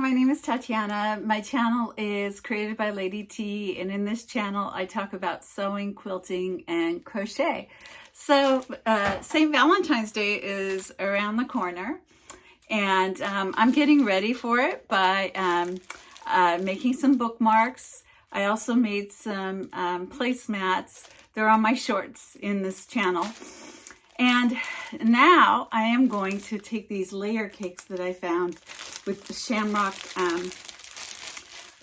my name is Tatiana. My channel is created by Lady T, and in this channel I talk about sewing, quilting, and crochet. So St. Valentine's Day is around the corner, and I'm getting ready for it by making some bookmarks. I also made some placemats. They're on my shorts in this channel. And now I am going to take these layer cakes that I found with the shamrock,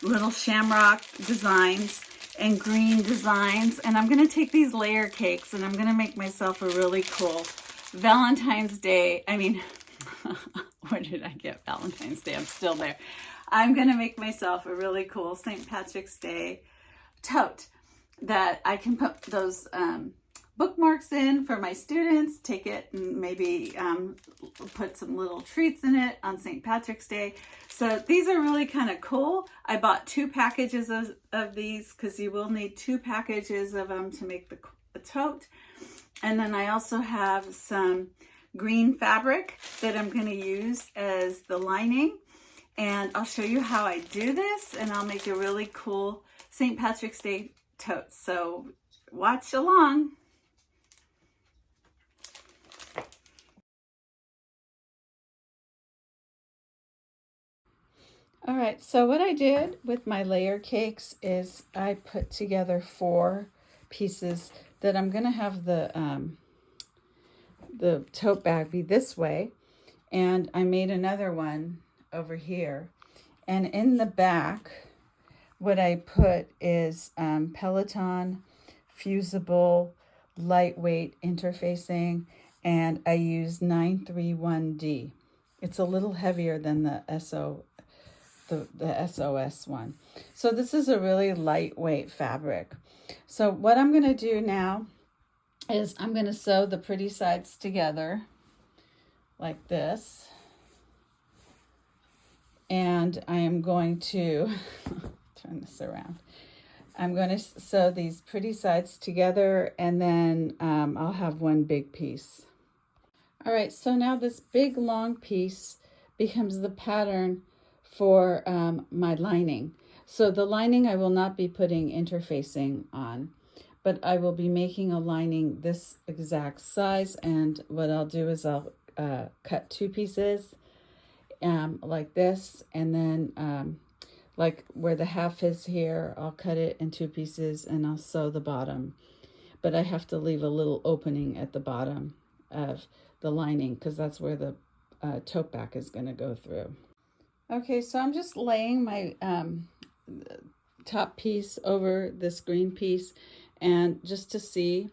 little shamrock designs and green designs. And I'm going to take these layer cakes and I'm going to make myself a really cool Valentine's Day. I mean, where did I get Valentine's Day? I'm still there. I'm going to make myself a really cool St. Patrick's Day tote that I can put those bookmarks in for my students, take it and maybe put some little treats in it on St. Patrick's Day. So these are really kind of cool. I bought 2 packages of these because you will need 2 packages of them to make the tote. And then I also have some green fabric that I'm going to use as the lining. And I'll show you how I do this, and I'll make a really cool St. Patrick's Day tote. So watch along. All right, so what I did with my layer cakes is I put together 4 pieces that I'm going to have the tote bag be this way, and I made another one over here. And in the back, what I put is Peloton fusible lightweight interfacing, and I used 931D. It's a little heavier than the SOS one. So this is a really lightweight fabric. So what I'm going to do now is I'm going to sew the pretty sides together like this. And I am going to turn this around. I'm going to sew these pretty sides together, and then I'll have one big piece. All right, so now this big long piece becomes the pattern for my lining. So the lining I will not be putting interfacing on, but I will be making a lining this exact size. And what I'll do is I'll cut 2 pieces like this, and then like where the half is here, I'll cut it in 2 pieces and I'll sew the bottom. But I have to leave a little opening at the bottom of the lining because that's where the tote back is going to go through. Okay, so I'm just laying my top piece over this green piece, and just to see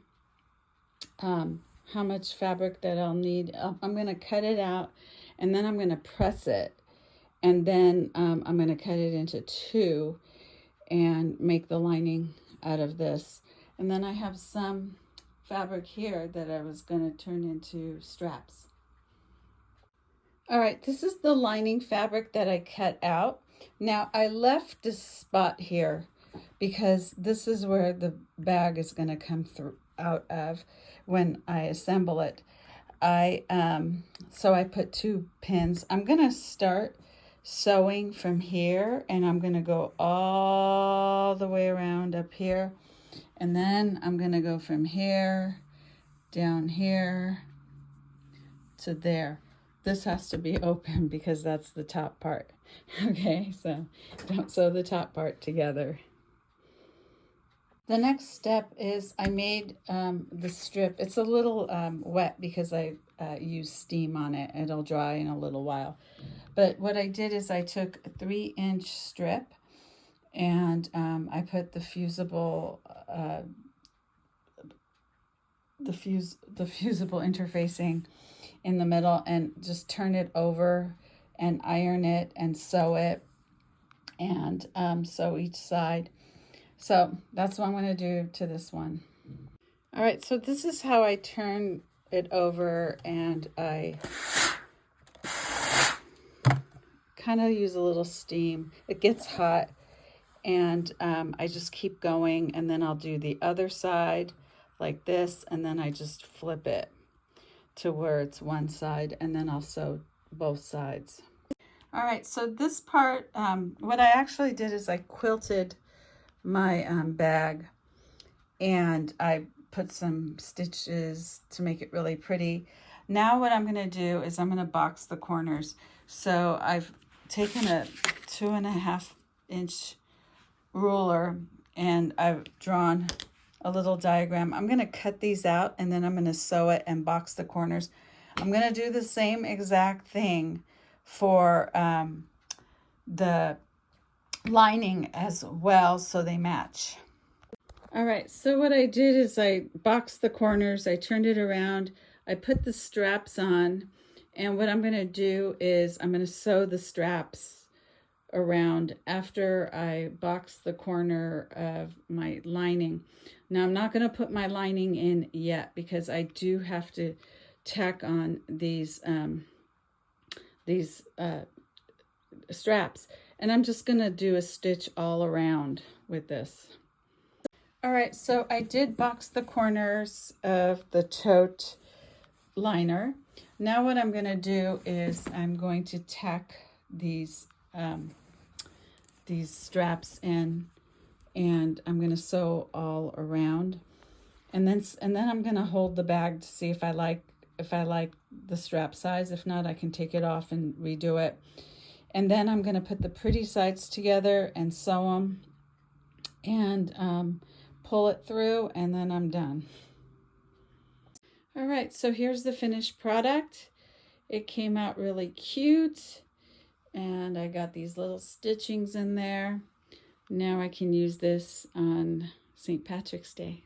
how much fabric that I'll need, I'm going to cut it out, and then I'm going to press it, and then I'm going to cut it into 2 and make the lining out of this. And then I have some fabric here that I was going to turn into straps. All right, this is the lining fabric that I cut out. Now I left this spot here because this is where the bag is going to come through out of when I assemble it. So I put 2 pins. I'm going to start sewing from here, and I'm going to go all the way around up here, and then I'm going to go from here down here to there. This has to be open because that's the top part. Okay, so don't sew the top part together. The next step is I made the strip. It's a little wet because I used steam on it. It'll dry in a little while. But what I did is I took a 3-inch strip, and I put the fusible fusible interfacing in the middle, and just turn it over and iron it and sew it, and sew each side. So that's what I'm going to do to this one. All right, so this is how I turn it over, and I kind of use a little steam. It gets hot, and I just keep going, and then I'll do the other side like this, and then I just flip it to where it's one side, and then I'll sew both sides. All right, so this part, what I actually did is I quilted my bag, and I put some stitches to make it really pretty. Now what I'm going to do is I'm going to box the corners. So I've taken a 2.5-inch ruler and I've drawn a little diagram. I'm going to cut these out and then I'm going to sew it and box the corners. I'm going to do the same exact thing for the lining as well, so they match. All right, so what I did is I boxed the corners, I turned it around, I put the straps on, and what I'm going to do is I'm going to sew the straps around after I box the corner of my lining. Now I'm not going to put my lining in yet because I do have to tack on these straps, and I'm just going to do a stitch all around with this. All right, so I did box the corners of the tote liner. Now what I'm going to do is I'm going to tack these straps in, and I'm going to sew all around, and then I'm going to hold the bag to see if I like the strap size. If not, I can take it off and redo it. And then I'm going to put the pretty sides together and sew them and pull it through, and then I'm done. All right, so here's the finished product. It came out really cute, and I got these little stitchings in there. Now I can use this on St. Patrick's Day.